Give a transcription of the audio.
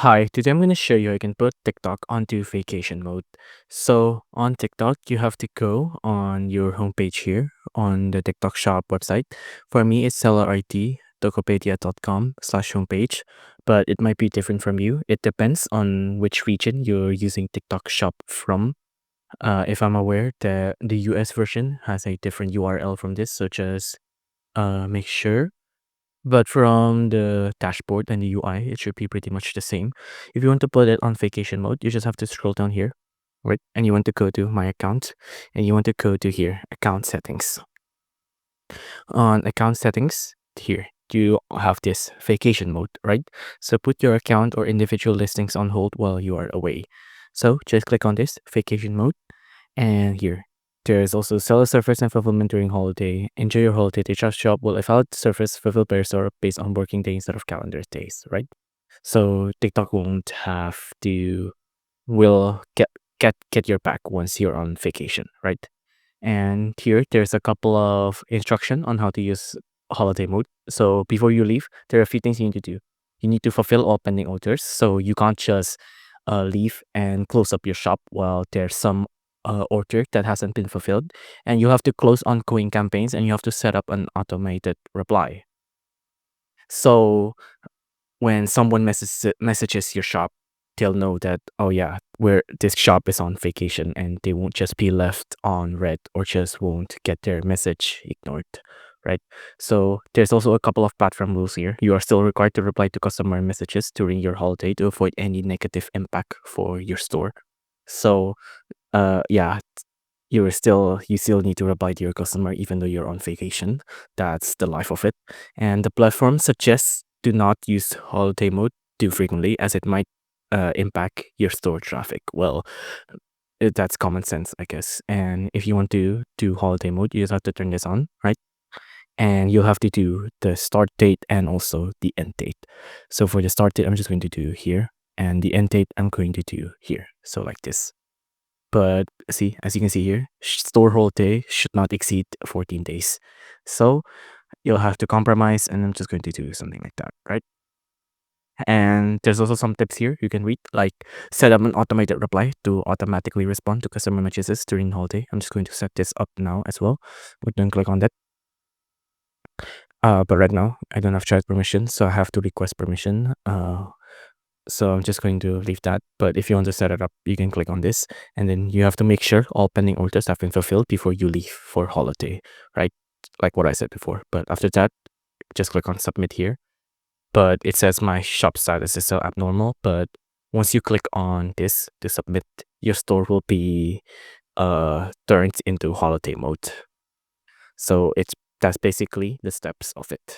Hi, today I'm going to show you how you can put TikTok onto vacation mode. So on TikTok, you have to go on your homepage here on the TikTok shop website. For me, it's sellerit, tokopedia.com/homepage, but it might be different from you. It depends on which region you're using TikTok shop from. If I'm aware that the US version has a different URL from this, so just make sure, but from the dashboard and the UI, it should be pretty much the same. If you want to put it on vacation mode, you just have to scroll down here, right? And you want to go to My Account, and you want to go to here, Account Settings. On Account Settings, here, you have this vacation mode, right? So put your account or individual listings on hold while you are away. So just click on this, vacation mode, and here, there's also seller service and fulfillment during holiday. Enjoy your holiday. The trust shop will, if out service, fulfill per store based on working day instead of calendar days, right? So TikTok won't have to will get your back once you're on vacation, right? And here there's a couple of instruction on how to use holiday mode. So before you leave, there are a few things you need to do. You need to fulfill all pending orders. So you can't just leave and close up your shop while there's some order that hasn't been fulfilled. And you have to close ongoing campaigns and you have to set up an automated reply. So when someone messages your shop, they'll know that, oh yeah, where this shop is on vacation, and they won't just be left on red or just won't get their message ignored, right? So there's also a couple of platform rules here. You are still required to reply to customer messages during your holiday to avoid any negative impact for your store. So yeah, you still need to reply to your customer even though you're on vacation. That's the life of it. And the platform suggests do not use holiday mode too frequently as it might impact your store traffic. Well, that's common sense, I guess. And if you want to do holiday mode, you just have to turn this on, right? And you'll have to do the start date and also the end date. So for the start date, I'm just going to do here, and the end date I'm going to do here. So like this. But see, as you can see here, store hold day should not exceed 14 days. So you'll have to compromise, and I'm just going to do something like that, right? And there's also some tips here you can read, like set up an automated reply to automatically respond to customer messages during holiday. I'm just going to set this up now as well. We're going to click on that. But right now I don't have chat permission, so I have to request permission. So I'm just going to leave that. But if you want to set it up, you can click on this, and then you have to make sure all pending orders have been fulfilled before you leave for holiday, right? Like what I said before. But after that, just click on submit here. But it says my shop status is still abnormal. But once you click on this to submit, your store will be turned into holiday mode. So that's basically the steps of it.